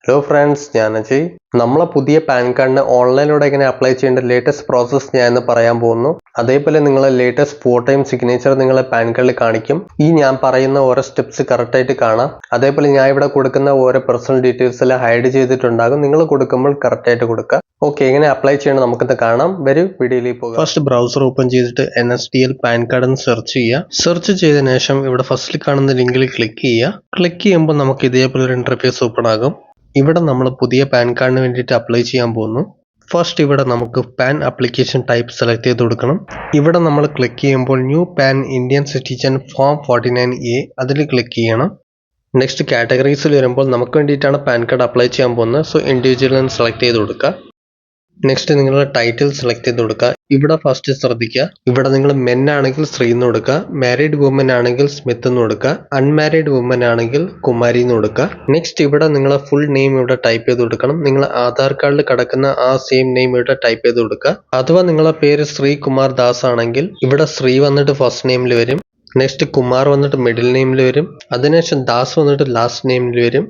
Hello friends, ഞാൻ അജയ്. നമ്മളെ പുതിയ പാൻ കാർഡിന് ഓൺലൈനിലൂടെ എങ്ങനെ അപ്ലൈ ചെയ്യേണ്ട ലേറ്റസ്റ്റ് പ്രോസസ്സ് ഞാൻ ഇന്ന് പറയാൻ പോകുന്നു. അതേപോലെ നിങ്ങളെ ലേറ്റസ്റ്റ് ഫോട്ടോയും സിഗ്നേച്ചർ നിങ്ങളെ പാൻ കാർഡിൽ കാണിക്കും. ഈ ഞാൻ പറയുന്ന ഓരോ സ്റ്റെപ്സ് കറക്റ്റായിട്ട് കാണാം. അതേപോലെ ഞാൻ ഇവിടെ കൊടുക്കുന്ന ഓരോ പേഴ്സണൽ ഡീറ്റെയിൽസ് എല്ലാം ഹൈഡ് ചെയ്തിട്ടുണ്ടാകും. നിങ്ങൾ കൊടുക്കുമ്പോൾ കറക്റ്റായിട്ട് കൊടുക്കുക. ഓക്കെ, എങ്ങനെ അപ്ലൈ ചെയ്യണം നമുക്കിത് കാണാം. വരൂ വീഡിയോയിലേക്ക് പോകാം. ഫസ്റ്റ് ബ്രൗസർ ഓപ്പൺ ചെയ്തിട്ട് NSDL പാൻ കാർഡ് എന്ന് സെർച്ച് ചെയ്യുക. സെർച്ച് ചെയ്തതിനു ശേഷം ഇവിടെ ഫസ്റ്റിൽ കാണുന്ന ലിങ്കിൽ ക്ലിക്ക് ചെയ്യുക. ക്ലിക്ക് ചെയ്യുമ്പോൾ നമുക്ക് ഇതേപോലെ ഒരു ഇന്റർഫേസ് ഓപ്പൺ ആകും. ഇവിടെ നമ്മൾ പുതിയ പാൻ കാർഡിന് വേണ്ടിയിട്ട് അപ്ലൈ ചെയ്യാൻ പോകുന്നു. ഫസ്റ്റ് ഇവിടെ നമുക്ക് പാൻ ആപ്ലിക്കേഷൻ ടൈപ്പ് സെലക്ട് ചെയ്ത് കൊടുക്കണം. ഇവിടെ നമ്മൾ ക്ലിക്ക് ചെയ്യുമ്പോൾ new pan Indian citizen form 49A അതിൽ ക്ലിക്ക് ചെയ്യണം. നെക്സ്റ്റ് കാറ്റഗറീസിൽ വരുമ്പോൾ നമുക്ക് വേണ്ടിയിട്ടാണ് പാൻ കാർഡ് അപ്ലൈ ചെയ്യാൻ പോകുന്നത്. സോ ഇൻഡിവിജ്വൽ എന്ന് സെലക്ട് ചെയ്ത് കൊടുക്കുക. നെക്സ്റ്റ് നിങ്ങളുടെ ടൈറ്റിൽ സെലക്ട് ചെയ്ത് കൊടുക്കുക. ഇവിടെ ഫസ്റ്റ് ശ്രദ്ധിക്കുക, ഇവിടെ നിങ്ങൾ മെൻ ആണെങ്കിൽ ശ്രീ എന്ന് കൊടുക്കുക, മാരീഡ് വുമൻ ആണെങ്കിൽ സ്മിത്ത് എന്ന് കൊടുക്കുക, അൺമാരീഡ് വുമൻ ആണെങ്കിൽ കുമാരി എന്ന് കൊടുക്കുക. നെക്സ്റ്റ് ഇവിടെ നിങ്ങളെ ഫുൾ നെയിം ഇവിടെ ടൈപ്പ് ചെയ്ത് കൊടുക്കണം. നിങ്ങൾ ആധാർ കാർഡിൽ കിടക്കുന്ന ആ സെയിം നെയിം ഇവിടെ ടൈപ്പ് ചെയ്ത് കൊടുക്കുക. അഥവാ നിങ്ങളെ പേര് ശ്രീ കുമാർ ദാസ് ആണെങ്കിൽ ഇവിടെ ശ്രീ വന്നിട്ട് ഫസ്റ്റ് നെയിമിൽ വരും. നെക്സ്റ്റ് കുമാർ വന്നിട്ട് മിഡിൽ നെയിമിൽ വരും. അതിനുശേഷം ദാസ് വന്നിട്ട് ലാസ്റ്റ് നെയിമിൽ വരും.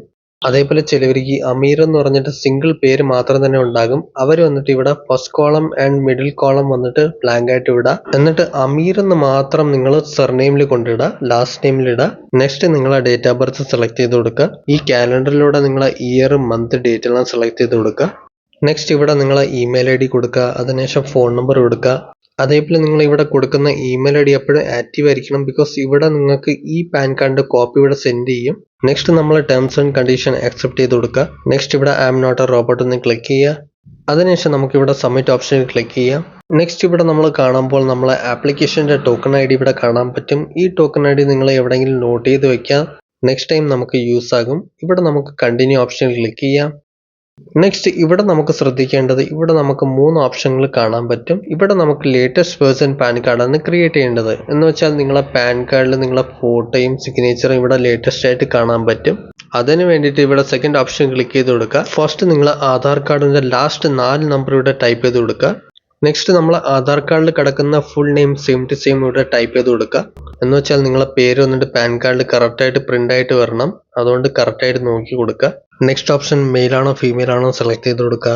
അതേപോലെ ചിലവർക്ക് അമീർ എന്ന് പറഞ്ഞിട്ട് സിംഗിൾ പേര് മാത്രം തന്നെ ഉണ്ടാകും. അവർ വന്നിട്ട് ഇവിടെ first column and middle column വന്നിട്ട് ബ്ലാങ്ക് ആയിട്ട് ഇടുക. എന്നിട്ട് അമീർ എന്ന് മാത്രം നിങ്ങൾ സർനെയിമിൽ കൊണ്ടിടുക, ലാസ്റ്റ് നെയിമിൽ ഇടുക. നെക്സ്റ്റ് നിങ്ങളെ ഡേറ്റ് ഓഫ് ബർത്ത് സെലക്ട് ചെയ്ത് കൊടുക്കുക. ഈ കാലണ്ടറിലൂടെ നിങ്ങളെ ഇയർ, മന്ത്, ഡേറ്റ് എല്ലാം സെലക്ട് ചെയ്ത് കൊടുക്കുക. നെക്സ്റ്റ് ഇവിടെ നിങ്ങളെ ഇമെയിൽ ID കൊടുക്കുക. അതിനുശേഷം ഫോൺ നമ്പർ കൊടുക്കുക. അതേപോലെ നിങ്ങൾ ഇവിടെ കൊടുക്കുന്ന ഇമെയിൽ ID എപ്പോഴും ആക്റ്റീവ് ആയിരിക്കണം. ബിക്കോസ് ഇവിടെ നിങ്ങൾക്ക് ഈ പാൻ കാർഡിന്റെ കോപ്പി ഇവിടെ സെൻഡ് ചെയ്യും. നെക്സ്റ്റ് നമ്മൾ ടേംസ് ആൻഡ് കണ്ടീഷൻ അക്സെപ്റ്റ് ചെയ്ത് കൊടുക്കുക. നെക്സ്റ്റ് ഇവിടെ I am not a robot എന്ന് ക്ലിക്ക് ചെയ്യുക. അതിനുശേഷം നമുക്ക് ഇവിടെ സബ്മിറ്റ് ഓപ്ഷനിൽ ക്ലിക്ക് ചെയ്യാം. നെക്സ്റ്റ് ഇവിടെ നമ്മൾ കാണുമ്പോൾ നമ്മളെ ആപ്ലിക്കേഷന്റെ ടോക്കൺ ID ഇവിടെ കാണാൻ പറ്റും. ഈ ടോക്കൺ ID നിങ്ങൾ എവിടെയെങ്കിലും നോട്ട് ചെയ്ത് വെക്കാം. നെക്സ്റ്റ് ടൈം നമുക്ക് യൂസ് ആകും. ഇവിടെ നമുക്ക് കണ്ടിന്യൂ ഓപ്ഷനിൽ ക്ലിക്ക് ചെയ്യാം. നെക്സ്റ്റ് ഇവിടെ നമുക്ക് ശ്രദ്ധിക്കേണ്ടത്, ഇവിടെ നമുക്ക് 3 ഓപ്ഷനുകൾ കാണാൻ പറ്റും. ഇവിടെ നമുക്ക് ലേറ്റസ്റ്റ് വേർഷൻ പാൻ കാർഡാണ് ക്രിയേറ്റ് ചെയ്യേണ്ടത്. എന്ന് വെച്ചാൽ നിങ്ങളെ പാൻ കാർഡിൽ നിങ്ങളെ ഫോട്ടോയും സിഗ്നേച്ചറും ഇവിടെ ലേറ്റസ്റ്റ് ആയിട്ട് കാണാൻ പറ്റും. അതിന് വേണ്ടിയിട്ട് ഇവിടെ സെക്കൻഡ് ഓപ്ഷൻ ക്ലിക്ക് ചെയ്ത് കൊടുക്കുക. ഫസ്റ്റ് നിങ്ങൾ ആധാർ കാർഡിന്റെ ലാസ്റ്റ് 4 നമ്പർ ഇവിടെ ടൈപ്പ് ചെയ്ത് കൊടുക്കുക. നെക്സ്റ്റ് നമ്മൾ ആധാർ കാർഡിൽ കിടക്കുന്ന full name same to same ഇവിടെ ടൈപ്പ് ചെയ്ത് കൊടുക്കുക. എന്ന് വെച്ചാൽ നിങ്ങളെ പേര് വന്നിട്ട് പാൻ കാർഡിൽ കറക്റ്റായിട്ട് പ്രിന്റ് ആയിട്ട് വരണം. അതുകൊണ്ട് കറക്റ്റായിട്ട് നോക്കി കൊടുക്കുക. നെക്സ്റ്റ് ഓപ്ഷൻ മെയിൽ ആണോ ഫീമെയിൽ ആണോ സെലക്ട് ചെയ്ത് കൊടുക്കുക.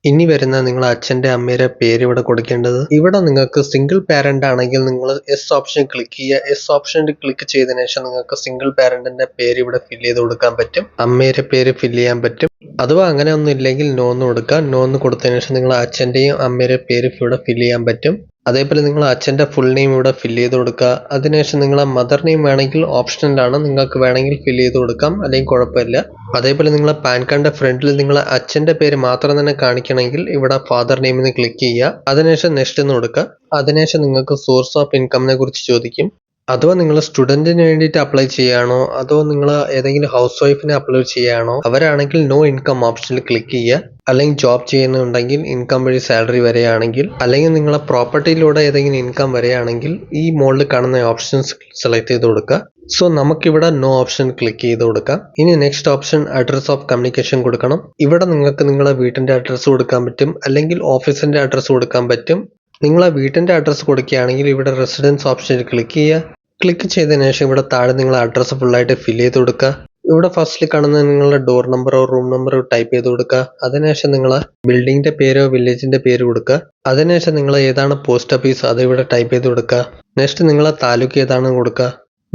ഇനി വരുന്ന നിങ്ങളെ അച്ഛൻ്റെ അമ്മയുടെ പേര് ഇവിടെ കൊടുക്കേണ്ടത്. ഇവിടെ നിങ്ങൾക്ക് സിംഗിൾ പാരന്റ് ആണെങ്കിൽ നിങ്ങൾ എസ് ഓപ്ഷൻ ക്ലിക്ക് ചെയ്യുക. എസ് ഓപ്ഷനിൽ ക്ലിക്ക് ചെയ്തതിനു ശേഷം നിങ്ങൾക്ക് സിംഗിൾ പാരന്റിന്റെ പേര് ഇവിടെ ഫില്ല് ചെയ്ത് കൊടുക്കാൻ പറ്റും. അമ്മയുടെ പേര് ഫില്ല് ചെയ്യാൻ പറ്റും. അഥവാ അങ്ങനെ ഒന്നും ഇല്ലെങ്കിൽ നോ എന്ന് കൊടുക്കുക. നോ എന്ന് കൊടുത്തതിനു ശേഷം നിങ്ങൾ അച്ഛൻ്റെയും അമ്മയുടെ പേര് ഇവിടെ ഫില്ല് ചെയ്യാൻ പറ്റും. അതേപോലെ നിങ്ങൾ അച്ഛൻ്റെ ഫുൾ നെയിം ഇവിടെ ഫില്ല് ചെയ്ത് കൊടുക്കുക. അതിനുശേഷം നിങ്ങളെ മദർ നെയിം വേണമെങ്കിൽ ഓപ്ഷനിലാണ്, നിങ്ങൾക്ക് വേണമെങ്കിൽ ഫില്ല് ചെയ്ത് കൊടുക്കാം, അല്ലെങ്കിൽ കുഴപ്പമില്ല. അതേപോലെ നിങ്ങളെ പാൻ കാർഡിന്റെ ഫ്രണ്ടിൽ നിങ്ങളെ അച്ഛൻ്റെ പേര് മാത്രം തന്നെ കാണിക്കണമെങ്കിൽ ഇവിടെ ഫാദർ നെയിമിന് ക്ലിക്ക് ചെയ്യുക. അതിനുശേഷം നെക്സ്റ്റ് എന്ന് കൊടുക്കുക. അതിനുശേഷം നിങ്ങൾക്ക് സോഴ്സ് ഓഫ് ഇൻകമിനെ കുറിച്ച് ചോദിക്കും. അഥവാ നിങ്ങൾ സ്റ്റുഡൻറ്റിന് വേണ്ടിയിട്ട് അപ്ലൈ ചെയ്യാണോ, അതോ നിങ്ങൾ ഏതെങ്കിലും ഹൗസ് വൈഫിനെ അപ്ലൈ ചെയ്യാണോ, അവരാണെങ്കിൽ നോ ഇൻകം ഓപ്ഷനിൽ ക്ലിക്ക് ചെയ്യുക. അല്ലെങ്കിൽ ജോബ് ചെയ്യുന്നുണ്ടെങ്കിൽ ഇൻകം വഴി സാലറി വരികയാണെങ്കിൽ, അല്ലെങ്കിൽ നിങ്ങളെ പ്രോപ്പർട്ടിയിലൂടെ ഏതെങ്കിലും ഇൻകം വരികയാണെങ്കിൽ ഈ മുകളിൽ കാണുന്ന ഓപ്ഷൻസ് സെലക്ട് ചെയ്ത് കൊടുക്കുക. സോ നമുക്കിവിടെ നോ ഓപ്ഷൻ ക്ലിക്ക് ചെയ്ത് കൊടുക്കാം. ഇനി next option address of communication കൊടുക്കണം. ഇവിടെ നിങ്ങൾക്ക് നിങ്ങളെ വീട്ടിന്റെ അഡ്രസ്സ് കൊടുക്കാൻ പറ്റും, അല്ലെങ്കിൽ ഓഫീസിന്റെ അഡ്രസ്സ് കൊടുക്കാൻ പറ്റും. നിങ്ങളെ വീട്ടിന്റെ അഡ്രസ്സ് കൊടുക്കുകയാണെങ്കിൽ ഇവിടെ റെസിഡൻസ് ഓപ്ഷനിൽ ക്ലിക്ക് ചെയ്യുക. ക്ലിക്ക് ചെയ്തതിനു ശേഷം ഇവിടെ താഴെ നിങ്ങളെ അഡ്രസ്സ് ഫുള്ളായിട്ട് ഫില്ല് ചെയ്ത് കൊടുക്കുക. ഇവിടെ ഫസ്റ്റിൽ കാണുന്ന നിങ്ങളുടെ ഡോർ നമ്പറോ റൂം നമ്പറോ ടൈപ്പ് ചെയ്ത് കൊടുക്കുക. അതിനുശേഷം നിങ്ങൾ ബിൽഡിങ്ങിന്റെ പേരോ വില്ലേജിന്റെ പേര് കൊടുക്കുക. അതിനുശേഷം നിങ്ങൾ ഏതാണ് പോസ്റ്റ് ഓഫീസ് അത് ഇവിടെ ടൈപ്പ് ചെയ്ത് കൊടുക്കുക. നെക്സ്റ്റ് നിങ്ങളെ താലൂക്ക് ഏതാണ് കൊടുക്കുക.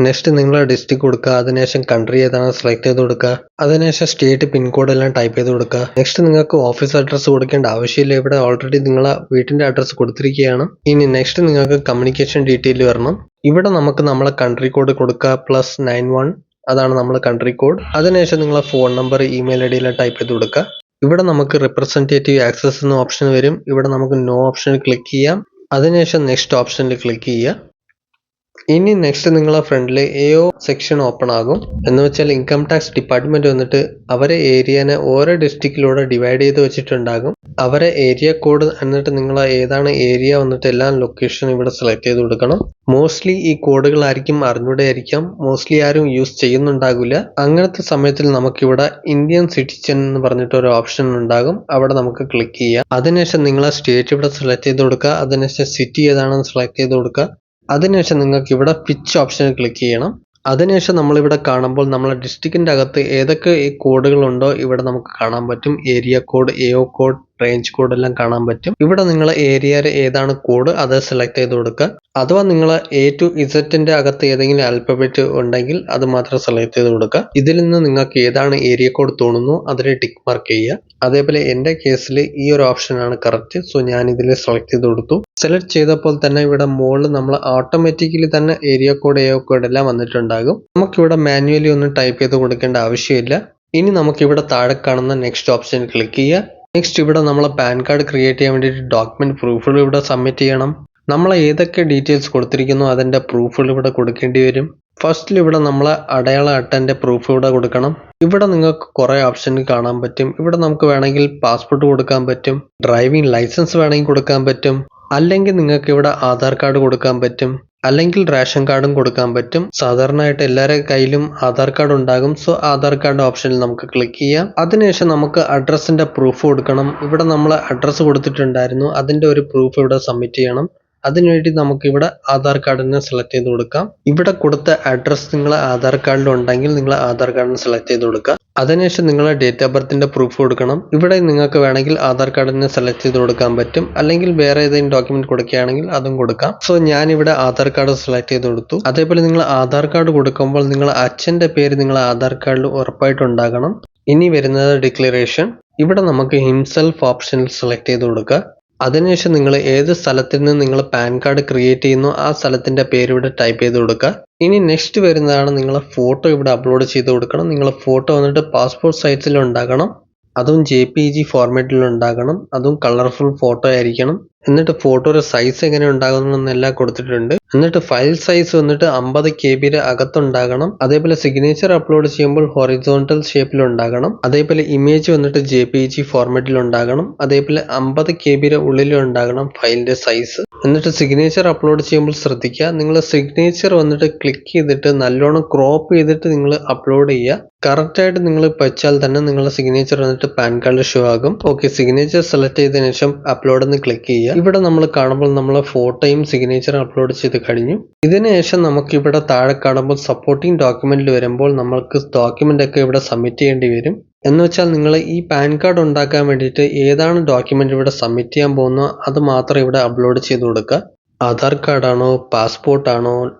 നെക്സ്റ്റ് നിങ്ങളെ ഡിസ്ട്രിക്ട് കൊടുക്കുക. അതിനുശേഷം കൺട്രി ഏതാണ് സെലക്ട് ചെയ്ത് കൊടുക്കുക. അതിനുശേഷം സ്റ്റേറ്റ് പിൻകോഡ് എല്ലാം ടൈപ്പ് ചെയ്ത് കൊടുക്കുക. നെക്സ്റ്റ് നിങ്ങൾക്ക് ഓഫീസ് അഡ്രസ്സ് കൊടുക്കേണ്ട ആവശ്യമില്ല, ഇവിടെ ഓൾറെഡി നിങ്ങളെ വീട്ടിന്റെ അഡ്രസ്സ് കൊടുത്തിരിക്കുകയാണ്. ഇനി നെക്സ്റ്റ് നിങ്ങൾക്ക് കമ്മ്യൂണിക്കേഷൻ ഡീറ്റെയിൽ വരണം. ഇവിടെ നമുക്ക് നമ്മളെ കൺട്രി കോഡ് കൊടുക്കുക, +91 അതാണ് നമ്മുടെ കൺട്രി കോഡ്. അതിനുശേഷം നിങ്ങളെ ഫോൺ നമ്പർ, ഇമെയിൽ ID എല്ലാം ടൈപ്പ് ചെയ്ത് കൊടുക്കുക. ഇവിടെ നമുക്ക് റിപ്രസെന്റേറ്റീവ് ആക്സസ് എന്ന ഓപ്ഷൻ വരും. ഇവിടെ നമുക്ക് നോ ഓപ്ഷനിൽ ക്ലിക്ക് ചെയ്യാം. അതിനുശേഷം നെക്സ്റ്റ് ഓപ്ഷനിൽ ക്ലിക്ക് ചെയ്യുക. ഇനി നെക്സ്റ്റ് നിങ്ങളെ ഫ്രണ്ടിൽ AO സെക്ഷൻ ഓപ്പൺ ആകും. എന്ന് വെച്ചാൽ ഇൻകം ടാക്സ് ഡിപ്പാർട്ട്മെന്റ് വന്നിട്ട് അവരെ ഏരിയനെ ഓരോ ഡിസ്ട്രിക്റ്റിലൂടെ ഡിവൈഡ് ചെയ്ത് വെച്ചിട്ടുണ്ടാകും. അവരെ ഏരിയ കോഡ് എന്നിട്ട് നിങ്ങൾ ഏതാണ് ഏരിയ വന്നിട്ട് എല്ലാ ലൊക്കേഷനും ഇവിടെ സെലക്ട് ചെയ്ത് കൊടുക്കണം. മോസ്റ്റ്ലി ഈ കോഡുകളായിരിക്കും അറിഞ്ഞൂടെയായിരിക്കാം, മോസ്റ്റ്ലി ആരും യൂസ് ചെയ്യുന്നുണ്ടാകില്ല. അങ്ങനത്തെ സമയത്തിൽ നമുക്കിവിടെ ഇന്ത്യൻ സിറ്റിസൺ എന്ന് പറഞ്ഞിട്ട് ഒരു ഓപ്ഷൻ ഉണ്ടാകും. അവിടെ നമുക്ക് ക്ലിക്ക് ചെയ്യാം. അതിനുശേഷം നിങ്ങളെ സ്റ്റേറ്റ് ഇവിടെ സെലക്ട് ചെയ്ത് കൊടുക്കുക. അതിനുശേഷം സിറ്റി ഏതാണെന്ന് സെലക്ട് ചെയ്ത് കൊടുക്കുക. അതിനുശേഷം നിങ്ങൾക്ക് ഇവിടെ പിച്ച് ഓപ്ഷനിൽ ക്ലിക്ക് ചെയ്യണം. അതിനുശേഷം നമ്മളിവിടെ കാണുമ്പോൾ നമ്മളെ ഡിസ്ട്രിക്റ്റിൻ്റെ അകത്ത് ഏതൊക്കെ ഈ കോഡുകളുണ്ടോ ഇവിടെ നമുക്ക് കാണാൻ പറ്റും. Area code, AO code, range code എല്ലാം കാണാൻ പറ്റും. ഇവിടെ നിങ്ങൾ ഏരിയയിൽ ഏതാണ് കോഡ് അത് സെലക്ട് ചെയ്ത് കൊടുക്കുക. അഥവാ നിങ്ങൾ A to Z അകത്ത് ഏതെങ്കിലും ആൽഫബറ്റ് ഉണ്ടെങ്കിൽ അത് മാത്രം സെലക്ട് ചെയ്ത് കൊടുക്കുക. ഇതിൽ നിന്ന് നിങ്ങൾക്ക് ഏതാണ് ഏരിയ കോഡ് തോന്നുന്നു അതിൽ ടിക്ക് മാർക്ക് ചെയ്യുക. അതേപോലെ എൻ്റെ കേസിൽ ഈ ഒരു ഓപ്ഷനാണ് കറക്റ്റ്. സോ ഞാൻ ഇതിൽ സെലക്ട് ചെയ്ത് കൊടുത്തു. സെലക്ട് ചെയ്തപ്പോൾ തന്നെ ഇവിടെ മുകളിൽ നമ്മൾ ഓട്ടോമാറ്റിക്കലി തന്നെ ഏരിയ കോഡ്, AO കോഡ് എല്ലാം വന്നിട്ടുണ്ടാകും. നമുക്കിവിടെ മാനുവലി ഒന്നും ടൈപ്പ് ചെയ്ത് കൊടുക്കേണ്ട ആവശ്യമില്ല. ഇനി നമുക്കിവിടെ താഴെ കാണുന്ന നെക്സ്റ്റ് ഓപ്ഷൻ ക്ലിക്ക് ചെയ്യുക. നെക്സ്റ്റ് ഇവിടെ നമ്മൾ പാൻ കാർഡ് ക്രിയേറ്റ് ചെയ്യാൻ വേണ്ടിയിട്ട് ഡോക്യുമെന്റ് പ്രൂഫുകൾ ഇവിടെ സബ്മിറ്റ് ചെയ്യണം. നമ്മൾ ഏതൊക്കെ ഡീറ്റെയിൽസ് കൊടുത്തിരിക്കുന്നു അതിൻ്റെ പ്രൂഫുകൾ ഇവിടെ കൊടുക്കേണ്ടി വരും. ഫസ്റ്റിൽ ഇവിടെ നമ്മൾ അടയാള അട്ടൻ്റെ പ്രൂഫ് ഇവിടെ കൊടുക്കണം. ഇവിടെ നിങ്ങൾക്ക് കുറേ ഓപ്ഷൻ കാണാൻ പറ്റും. ഇവിടെ നമുക്ക് വേണമെങ്കിൽ പാസ്പോർട്ട് കൊടുക്കാൻ പറ്റും, ഡ്രൈവിംഗ് ലൈസൻസ് വേണമെങ്കിൽ കൊടുക്കാൻ പറ്റും, അല്ലെങ്കിൽ നിങ്ങൾക്ക് ഇവിടെ ആധാർ കാർഡ് കൊടുക്കാൻ പറ്റും, അല്ലെങ്കിൽ റേഷൻ കാർഡും കൊടുക്കാൻ പറ്റും. സാധാരണയായിട്ട് എല്ലാവരുടെ കയ്യിലും ആധാർ കാർഡ് ഉണ്ടാകും. സോ ആധാർ കാർഡ് ഓപ്ഷനിൽ നമുക്ക് ക്ലിക്ക് ചെയ്യാം. അതിനുശേഷം നമുക്ക് അഡ്രസ്സിന്റെ പ്രൂഫ് കൊടുക്കണം. ഇവിടെ നമ്മൾ അഡ്രസ്സ് കൊടുത്തിട്ടുണ്ടായിരുന്നു, അതിന്റെ ഒരു പ്രൂഫ് ഇവിടെ സബ്മിറ്റ് ചെയ്യണം. അതിനുവേണ്ടി നമുക്ക് ഇവിടെ ആധാർ കാർഡിനെ സെലക്ട് ചെയ്ത് കൊടുക്കാം. ഇവിടെ കൊടുത്ത അഡ്രസ്സ് നിങ്ങളെ ആധാർ കാർഡിൽ ഉണ്ടെങ്കിൽ നിങ്ങൾ ആധാർ കാർഡിനെ സെലക്ട് ചെയ്ത് കൊടുക്കുക. അതിനുശേഷം നിങ്ങളെ ഡേറ്റ് ഓഫ് ബർത്തിന്റെ പ്രൂഫ് കൊടുക്കണം. ഇവിടെ നിങ്ങൾക്ക് വേണമെങ്കിൽ ആധാർ കാർഡിനെ സെലക്ട് ചെയ്ത് കൊടുക്കാൻ പറ്റും, അല്ലെങ്കിൽ വേറെ ഏതെങ്കിലും ഡോക്യുമെന്റ് കൊടുക്കുകയാണെങ്കിൽ അതും കൊടുക്കാം. സോ ഞാൻ ഇവിടെ ആധാർ കാർഡ് സെലക്ട് ചെയ്ത് കൊടുത്തു. അതേപോലെ നിങ്ങൾ ആധാർ കാർഡ് കൊടുക്കുമ്പോൾ നിങ്ങളെ അച്ഛന്റെ പേര് നിങ്ങളെ ആധാർ കാർഡിൽ ഉറപ്പായിട്ടുണ്ടാകണം. ഇനി വരുന്നത് ഡിക്ലറേഷൻ. ഇവിടെ നമുക്ക് ഹിംസെൽഫ് ഓപ്ഷനിൽ സെലക്ട് ചെയ്ത് കൊടുക്കുക. അതിനുശേഷം നിങ്ങൾ ഏത് സ്ഥലത്തിൽ നിന്ന് നിങ്ങൾ പാൻ കാർഡ് ക്രിയേറ്റ് ചെയ്യുന്നു ആ സ്ഥലത്തിന്റെ പേര് ഇവിടെ ടൈപ്പ് ചെയ്ത് കൊടുക്കുക. ഇനി നെക്സ്റ്റ് വരുന്നതാണ് നിങ്ങളെ ഫോട്ടോ ഇവിടെ അപ്ലോഡ് ചെയ്ത് കൊടുക്കണം. നിങ്ങളെ ഫോട്ടോ വന്നിട്ട് പാസ്പോർട്ട് സൈസിൽ ഉണ്ടാകണം, അതും JPG ഫോർമാറ്റിൽ ഉണ്ടാകണം, അതും കളർഫുൾ ഫോട്ടോ ആയിരിക്കണം. എന്നിട്ട് ഫോട്ടോയുടെ സൈസ് എങ്ങനെ ഉണ്ടാകുന്നെല്ലാം കൊടുത്തിട്ടുണ്ട്. എന്നിട്ട് ഫയൽ സൈസ് വന്നിട്ട് 50 KB അകത്തുണ്ടാകണം. അതേപോലെ സിഗ്നേച്ചർ അപ്ലോഡ് ചെയ്യുമ്പോൾ ഹൊറിസോണ്ടൽ ഷേപ്പിൽ ഉണ്ടാകണം. അതേപോലെ ഇമേജ് വന്നിട്ട് JPG ഫോർമാറ്റിൽ ഉണ്ടാകണം. അതേപോലെ 50 KB ഉള്ളിൽ ഉണ്ടാകണം ഫയലിന്റെ സൈസ്. എന്നിട്ട് സിഗ്നേച്ചർ അപ്ലോഡ് ചെയ്യുമ്പോൾ ശ്രദ്ധിക്കുക, നിങ്ങൾ സിഗ്നേച്ചർ വന്നിട്ട് ക്ലിക്ക് ചെയ്തിട്ട് നല്ലോണം ക്രോപ്പ് ചെയ്തിട്ട് നിങ്ങൾ അപ്ലോഡ് ചെയ്യുക. കറക്റ്റ് ആയിട്ട് നിങ്ങൾ വെച്ചാൽ തന്നെ നിങ്ങളുടെ സിഗ്നേച്ചർ വന്നിട്ട് പാൻ കാർഡിൽ ഷോ ആകും. ഓക്കെ, സിഗ്നേച്ചർ സെലക്ട് ചെയ്തതിനു ശേഷം അപ്ലോഡ് എന്ന് ക്ലിക്ക് ചെയ്യുക. ഇവിടെ നമ്മൾ കാണുമ്പോൾ നമ്മൾ ഫോട്ടോയും സിഗ്നേച്ചർ അപ്ലോഡ് ചെയ്ത് കഴിഞ്ഞു. ഇതിനുശേഷം നമുക്ക് ഇവിടെ താഴെ കാണുമ്പോൾ സപ്പോർട്ടിംഗ് ഡോക്യുമെന്റിൽ വരുമ്പോൾ നമുക്ക് ഡോക്യുമെന്റ് ഒക്കെ ഇവിടെ സബ്മിറ്റ് ചെയ്യേണ്ടി വരും. എന്ന് വെച്ചാൽ നിങ്ങൾ ഈ പാൻ കാർഡ് ഉണ്ടാക്കാൻ വേണ്ടിയിട്ട് ഏതാണ് ഡോക്യുമെന്റ് ഇവിടെ സബ്മിറ്റ് ചെയ്യാൻ പോകുന്നത് അത് മാത്രം ഇവിടെ അപ്ലോഡ് ചെയ്ത് കൊടുക്കുക. ആധാർ കാർഡാണോ, പാസ്പോർട്ടാണോ,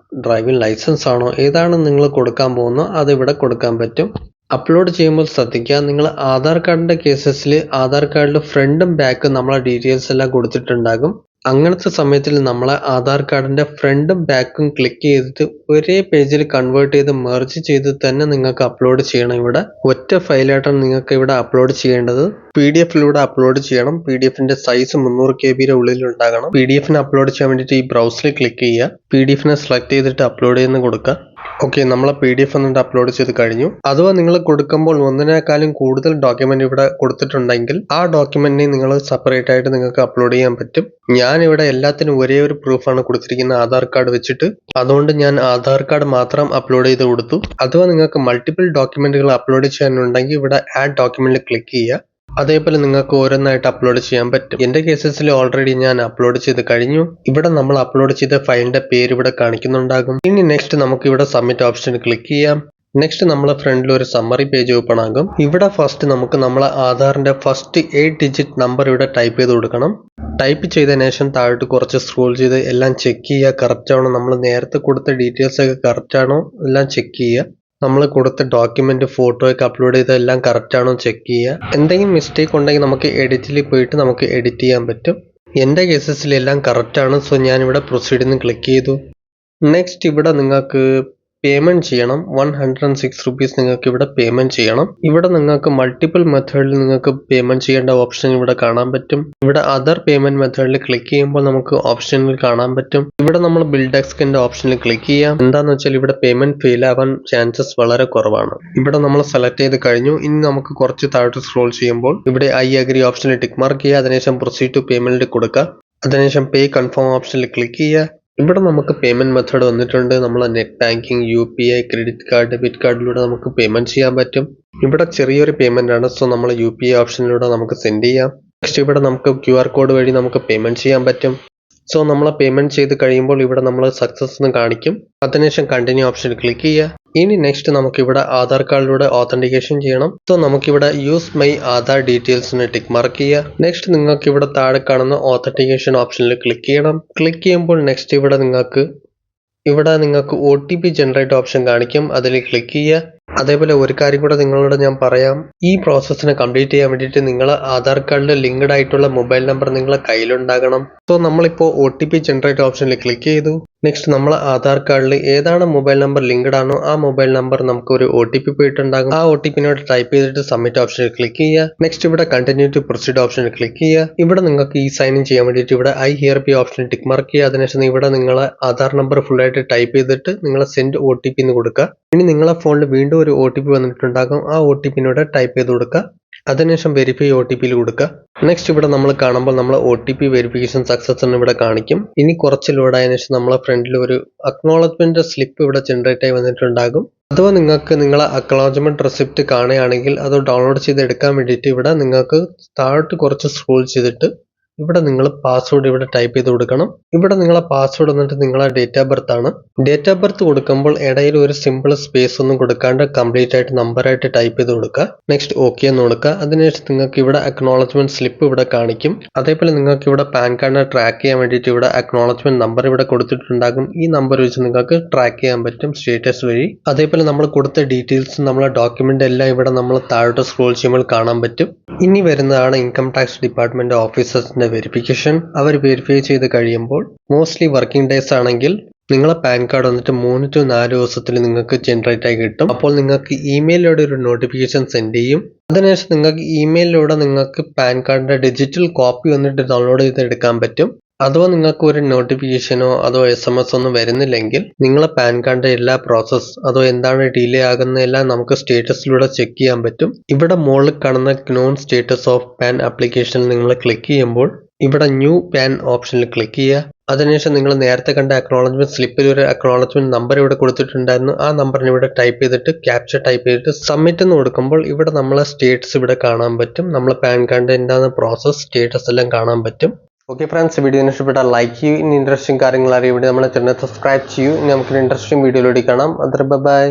ഡ്രൈവിംഗ് ലൈസൻസ് ആണോ, ഏതാണ് നിങ്ങൾ കൊടുക്കാൻ പോകുന്നത് അത് ഇവിടെ കൊടുക്കാൻ പറ്റും. അപ്ലോഡ് ചെയ്യുമ്പോൾ ശ്രദ്ധിക്കുക, നിങ്ങൾ ആധാർ കാർഡിന്റെ കേസസിൽ ആധാർ കാർഡിൽ ഫ്രണ്ടും ബാക്കും നമ്മളെ ഡീറ്റെയിൽസ് എല്ലാം കൊടുത്തിട്ടുണ്ടാകും. അങ്ങനത്തെ സമയത്തിൽ നമ്മളെ ആധാർ കാർഡിന്റെ ഫ്രണ്ടും ബാക്കും ക്ലിക്ക് ചെയ്തിട്ട് ഒരേ പേജിൽ കൺവേർട്ട് ചെയ്ത് മെർജ് ചെയ്ത് തന്നെ നിങ്ങൾക്ക് അപ്ലോഡ് ചെയ്യണം. ഇവിടെ ഒറ്റ ഫയലായിട്ടാണ് നിങ്ങൾക്ക് ഇവിടെ അപ്ലോഡ് ചെയ്യേണ്ടത്. PDF-ലൂടെ അപ്ലോഡ് ചെയ്യണം. PDF-ന്റെ സൈസ് 300 KB ഉള്ളിൽ ഉണ്ടാകണം. PDF-നെ അപ്ലോഡ് ചെയ്യാൻ വേണ്ടിയിട്ട് ഈ ബ്രൗസറിൽ ക്ലിക്ക് ചെയ്യുക. PDF-നെ സെലക്ട് ചെയ്തിട്ട് അപ്ലോഡ് ചെയ്യുന്ന കൊടുക്കുക. ഓക്കെ, നമ്മളെ PDF എന്നിട്ട് അപ്ലോഡ് ചെയ്ത് കഴിഞ്ഞു. അഥവാ നിങ്ങൾ കൊടുക്കുമ്പോൾ ഒന്നിനേക്കാളും കൂടുതൽ ഡോക്യുമെന്റ് ഇവിടെ കൊടുത്തിട്ടുണ്ടെങ്കിൽ ആ ഡോക്യുമെന്റിനെ നിങ്ങൾ സെപ്പറേറ്റ് ആയിട്ട് നിങ്ങൾക്ക് അപ്ലോഡ് ചെയ്യാൻ പറ്റും. ഞാൻ ഇവിടെ എല്ലാത്തിനും ഒരേ ഒരു പ്രൂഫാണ് കൊടുത്തിരിക്കുന്നത്, ആധാർ കാർഡ് വെച്ചിട്ട്. അതുകൊണ്ട് ഞാൻ ആധാർ കാർഡ് മാത്രം അപ്ലോഡ് ചെയ്ത് കൊടുത്തു. അഥവാ നിങ്ങൾക്ക് മൾട്ടിപ്പിൾ ഡോക്യുമെന്റുകൾ അപ്ലോഡ് ചെയ്യാനുണ്ടെങ്കിൽ ഇവിടെ ആഡ് ഡോക്യുമെന്റ് ക്ലിക്ക് ചെയ്യുക. അതേപോലെ നിങ്ങൾക്ക് ഓരോന്നായിട്ട് അപ്ലോഡ് ചെയ്യാൻ പറ്റും. എന്റെ കേസസിൽ ഓൾറെഡി ഞാൻ അപ്ലോഡ് ചെയ്ത് കഴിഞ്ഞു. ഇവിടെ നമ്മൾ അപ്ലോഡ് ചെയ്ത ഫയലിന്റെ പേര് ഇവിടെ കാണിക്കുന്നുണ്ടാകും. ഇനി നെക്സ്റ്റ് നമുക്ക് ഇവിടെ സബ്മിറ്റ് ഓപ്ഷൻ ക്ലിക്ക് ചെയ്യാം. നെക്സ്റ്റ് നമ്മളെ ഫ്രണ്ടിൽ ഒരു സമ്മറി പേജ് ഓപ്പൺ ആകും. ഇവിടെ ഫസ്റ്റ് നമുക്ക് നമ്മളെ ആധാറിന്റെ ഫസ്റ്റ് 8 ഡിജിറ്റ് നമ്പർ ഇവിടെ ടൈപ്പ് ചെയ്ത് കൊടുക്കണം. ടൈപ്പ് ചെയ്തതിനു ശേഷം താഴോട്ട് കുറച്ച് സ്ക്രോൾ ചെയ്ത് എല്ലാം ചെക്ക് ചെയ്യുക, കറക്റ്റ് ആണോ, നമ്മൾ നേരത്തെ കൊടുത്ത ഡീറ്റെയിൽസ് ഒക്കെ കറക്റ്റ് ആണോ എല്ലാം ചെക്ക് ചെയ്യുക. നമ്മൾ കൊടുത്ത ഡോക്യുമെന്റ് ഫോട്ടോ ഒക്കെ അപ്ലോഡ് ചെയ്ത എല്ലാം കറക്റ്റ് ആണോ ചെക്ക് ചെയ്യുക. എന്തെങ്കിലും മിസ്റ്റേക്ക് ഉണ്ടെങ്കിൽ നമുക്ക് എഡിറ്റിൽ പോയിട്ട് നമുക്ക് എഡിറ്റ് ചെയ്യാൻ പറ്റും. എൻ്റെ കേസസിൽ എല്ലാം കറക്റ്റ് ആണ്. സോ ഞാനിവിടെ പ്രൊസീഡിന്ന് ക്ലിക്ക് ചെയ്തു. നെക്സ്റ്റ് ഇവിടെ നിങ്ങൾക്ക് പേയ്മെന്റ് ചെയ്യണം. 106 rupees നിങ്ങൾക്ക് ഇവിടെ പേയ്മെന്റ് ചെയ്യണം. ഇവിടെ നിങ്ങൾക്ക് മൾട്ടിപ്പിൾ മെത്തേഡിൽ നിങ്ങൾക്ക് പേയ്മെന്റ് ചെയ്യേണ്ട ഓപ്ഷൻ ഇവിടെ കാണാൻ പറ്റും. ഇവിടെ അതർ പേയ്മെന്റ് മെത്തേഡിൽ ക്ലിക്ക് ചെയ്യുമ്പോൾ നമുക്ക് ഓപ്ഷനിൽ കാണാൻ പറ്റും. ഇവിടെ നമ്മൾ ബിൽഡ് എക്സ്കിന്റെ ഓപ്ഷനിൽ ക്ലിക്ക് ചെയ്യാം. എന്താന്ന് വെച്ചാൽ ഇവിടെ പേയ്മെന്റ് ഫെയിൽ ആവാൻ ചാൻസസ് വളരെ കുറവാണ്. ഇവിടെ നമ്മൾ സെലക്ട് ചെയ്ത് കഴിഞ്ഞു. ഇനി നമുക്ക് കുറച്ച് താഴോട്ട് സ്ക്രോൾ ചെയ്യുമ്പോൾ ഇവിടെ ഐ അഗ്രി ഓപ്ഷനിൽ ടിക്ക് മാർക്ക് ചെയ്യുക. അതിനുശേഷം പ്രൊസീഡ് ടു പേയ്മെന്റ് കൊടുക്കുക. അതിനുശേഷം പേ കൺഫേം ഓപ്ഷനിൽ ക്ലിക്ക് ചെയ്യുക. ഇവിടെ നമുക്ക് പേയ്മെന്റ് മെത്തേഡ് വന്നിട്ടുണ്ട്. നമ്മൾ net banking, UPI, credit card, debit കാർഡിലൂടെ നമുക്ക് പേയ്മെന്റ് ചെയ്യാൻ പറ്റും. ഇവിടെ ചെറിയൊരു പേയ്മെന്റ് ആണ്. സോ നമ്മൾ UPI ഓപ്ഷനിലൂടെ നമുക്ക് സെൻഡ് ചെയ്യാം. നെക്സ്റ്റ് ഇവിടെ നമുക്ക് QR കോഡ് വഴി നമുക്ക് പേയ്മെന്റ് ചെയ്യാൻ പറ്റും. സോ നമ്മൾ പേയ്മെന്റ് ചെയ്ത് കഴിയുമ്പോൾ ഇവിടെ നമ്മൾ സക്സസ് എന്ന് കാണിക്കും. അതിനുശേഷം കണ്ടിന്യൂ ഓപ്ഷനിൽ ക്ലിക്ക് ചെയ്യുക. ഇനി നെക്സ്റ്റ് നമുക്കിവിടെ ആധാർ കാർഡിലൂടെ ഓതന്റിക്കേഷൻ ചെയ്യണം. സോ നമുക്കിവിടെ യൂസ് മൈ ആധാർ ഡീറ്റെയിൽസിന് ടിക്ക് മാർക്ക് ചെയ്യുക. നെക്സ്റ്റ് നിങ്ങൾക്ക് ഇവിടെ താഴെ കാണുന്ന ഓതന്റിക്കേഷൻ ഓപ്ഷനിൽ ക്ലിക്ക് ചെയ്യണം. ക്ലിക്ക് ചെയ്യുമ്പോൾ നെക്സ്റ്റ് ഇവിടെ നിങ്ങൾക്ക് OTP ജനറേറ്റ് ഓപ്ഷൻ കാണിക്കും. അതിൽ ക്ലിക്ക് ചെയ്യുക. അതേപോലെ ഒരു കാര്യം കൂടെ നിങ്ങളോട് ഞാൻ പറയാം. ഈ പ്രോസസ്സിനെ കംപ്ലീറ്റ് ചെയ്യാൻ വേണ്ടിയിട്ട് നിങ്ങൾ ആധാർ കാർഡിൽ ലിങ്ക്ഡ് ആയിട്ടുള്ള മൊബൈൽ നമ്പർ നിങ്ങളെ കയ്യിലുണ്ടാകണം. സോ നമ്മളിപ്പോൾ OTP ജനറേറ്റ് ഓപ്ഷനിൽ ക്ലിക്ക് ചെയ്തു. നെക്സ്റ്റ് നമ്മൾ ആധാർ കാർഡിൽ ഏതാണ് മൊബൈൽ നമ്പർ ലിങ്ക്ഡ് ആണോ ആ മൊബൈൽ നമ്പർ നമുക്ക് ഒരു OTP പോയിട്ടുണ്ടാകും. ആ OTPനോട് ടൈപ്പ് ചെയ്തിട്ട് സബ്മിറ്റ് ഓപ്ഷനിൽ ക്ലിക്ക് ചെയ്യുക. നെക്സ്റ്റ് ഇവിടെ കണ്ടിന്യൂ ടു പ്രൊസീഡ് ഓപ്ഷനിൽ ക്ലിക്ക് ചെയ്യുക. ഇവിടെ നിങ്ങൾക്ക് ഈ സൈൻ ഇൻ ചെയ്യാൻ വേണ്ടിയിട്ട് ഇവിടെ ഐ ഹിയർ ബി ഓപ്ഷനിൽ ടിക്ക് മാർക്ക് ചെയ്യുക. അതിനുശേഷം ഇവിടെ നിങ്ങളെ ആധാർ നമ്പർ ഫുൾ ആയിട്ട് ടൈപ്പ് ചെയ്തിട്ട് നിങ്ങൾ സെൻഡ് OTP എന്ന് കൊടുക്കുക. ഇനി നിങ്ങളെ ഫോണിൽ വീണ്ടും ഒരു OTP വന്നിട്ടുണ്ടാകും. ആ OTPനോട് ടൈപ്പ് ചെയ്ത് കൊടുക്കുക. അതിനുശേഷം വെരിഫൈ OTPയിൽ കൊടുക്കുക. നെക്സ്റ്റ് ഇവിടെ നമ്മൾ കാണുമ്പോൾ നമ്മൾ OTP വെരിഫിക്കേഷൻ സക്സസ് എന്ന് ഇവിടെ കാണിക്കും. ഇനി കുറച്ച് ലോഡ് ആയതിനു ശേഷം നമ്മളെ ഫ്രണ്ടിൽ ഒരു അക്നോളജ്മെന്റ് സ്ലിപ്പ് ഇവിടെ ജനറേറ്റ് ആയി വന്നിട്ടുണ്ടാകും. അഥവാ നിങ്ങൾക്ക് നിങ്ങളെ അക്നോളജ്മെന്റ് റെസിപ്റ്റ് കാണുകയാണെങ്കിൽ അത് ഡൗൺലോഡ് ചെയ്ത് എടുക്കാൻ വേണ്ടിയിട്ട് ഇവിടെ നിങ്ങൾക്ക് താഴോട്ട് കുറച്ച് സ്ക്രോൾ ചെയ്തിട്ട് ഇവിടെ നിങ്ങൾ പാസ്വേഡ് ഇവിടെ ടൈപ്പ് ചെയ്ത് കൊടുക്കണം. ഇവിടെ നിങ്ങളെ പാസ്വേഡ് വന്നിട്ട് നിങ്ങളെ ഡേറ്റ് ഓഫ് ബർത്ത് ആണ്. ഡേറ്റ് ഓഫ് ബർത്ത് കൊടുക്കുമ്പോൾ ഇടയിൽ ഒരു സിമ്പിൾ സ്പേസ് ഒന്നും കൊടുക്കാണ്ട് കംപ്ലീറ്റ് ആയിട്ട് നമ്പറായിട്ട് ടൈപ്പ് ചെയ്ത് കൊടുക്കുക. നെക്സ്റ്റ് ഓക്കെ എന്ന് കൊടുക്കുക. അതിനുശേഷം നിങ്ങൾക്ക് ഇവിടെ അക്നോളജ്മെന്റ് സ്ലിപ്പ് ഇവിടെ കാണിക്കും. അതേപോലെ നിങ്ങൾക്ക് ഇവിടെ പാൻ കാർഡിനെ ട്രാക്ക് ചെയ്യാൻ വേണ്ടിയിട്ട് ഇവിടെ അക്നോളജ്മെന്റ് നമ്പർ ഇവിടെ കൊടുത്തിട്ടുണ്ടാകും. ഈ നമ്പർ വെച്ച് നിങ്ങൾക്ക് ട്രാക്ക് ചെയ്യാൻ പറ്റും സ്റ്റേറ്റസ് വഴി. അതേപോലെ നമ്മൾ കൊടുത്ത ഡീറ്റെയിൽസ് നമ്മളെ ഡോക്യുമെന്റ് എല്ലാം ഇവിടെ നമ്മൾ താഴോട്ട് സ്ക്രോൾ ചെയ്യുമ്പോൾ കാണാൻ പറ്റും. ഇനി വരുന്നതാണ് ഇൻകം ടാക്സ് ഡിപ്പാർട്ട്മെന്റ് ഓഫീസേഴ്സിന്റെ വെരിഫിക്കേഷൻ. അവർ വെരിഫൈ ചെയ്ത് കഴിയുമ്പോൾ മോസ്റ്റ്ലി വർക്കിംഗ് ഡേയ്സ് ആണെങ്കിൽ നിങ്ങളെ പാൻ കാർഡ് വന്നിട്ട് 3 to 4 ദിവസത്തിൽ നിങ്ങൾക്ക് ജനറേറ്റ് ആയി കിട്ടും. അപ്പോൾ നിങ്ങൾക്ക് ഇമെയിലിലൂടെ ഒരു നോട്ടിഫിക്കേഷൻ സെൻഡ് ചെയ്യും. അതിനുശേഷം നിങ്ങൾക്ക് ഇമെയിലിലൂടെ നിങ്ങൾക്ക് പാൻ കാർഡിന്റെ ഡിജിറ്റൽ കോപ്പി വന്നിട്ട് ഡൗൺലോഡ് ചെയ്ത് എടുക്കാൻ പറ്റും. അഥവാ നിങ്ങൾക്ക് ഒരു നോട്ടിഫിക്കേഷനോ അതോ SMS ഒന്നും വരുന്നില്ലെങ്കിൽ നിങ്ങളെ പാൻ കാർഡിന്റെ എല്ലാ പ്രോസസ് അതോ എന്താണ് ഡിലേ ആകുന്നതെല്ലാം നമുക്ക് സ്റ്റേറ്റസിലൂടെ ചെക്ക് ചെയ്യാൻ പറ്റും. ഇവിടെ മുകളിൽ കാണുന്ന നോൺ സ്റ്റേറ്റസ് ഓഫ് പാൻ ആപ്ലിക്കേഷനിൽ നിങ്ങൾ ക്ലിക്ക് ചെയ്യുമ്പോൾ ഇവിടെ ന്യൂ പാൻ ഓപ്ഷനിൽ ക്ലിക്ക് ചെയ്യുക. അതിനുശേഷം നിങ്ങൾ നേരത്തെ കണ്ട അക്നോളജ്മെന്റ് സ്ലിപ്പിൽ ഒരു അക്നോളജ്മെന്റ് നമ്പർ ഇവിടെ കൊടുത്തിട്ടുണ്ടായിരുന്നു. ആ നമ്പറിന് ഇവിടെ ടൈപ്പ് ചെയ്തിട്ട് ക്യാപ്ചർ ടൈപ്പ് ചെയ്തിട്ട് സബ്മിറ്റ് എന്ന് കൊടുക്കുമ്പോൾ ഇവിടെ നമ്മളെ സ്റ്റേറ്റസ് ഇവിടെ കാണാൻ പറ്റും. നമ്മളെ പാൻ കാർഡിന്റെ എന്താണ് പ്രോസസ് സ്റ്റേറ്റസ് എല്ലാം കാണാൻ പറ്റും. ഓക്കെ ഫ്രണ്ട്സ്, വീഡിയോ ഇഷ്ടപ്പെട്ടാൽ ലൈക്ക് ചെയ്യൂ. ഇനി ഇൻട്രസ്റ്റിംഗ് കാര്യങ്ങൾ അറിയാൻ വേണ്ടി നമ്മളെ ചാനൽ സബ്സ്ക്രൈബ് ചെയ്യൂ. ഇനി നമുക്ക് ഇൻട്രസ്റ്റിംഗ് വീഡിയോയിലൂടെ കാണാം. ബൈ.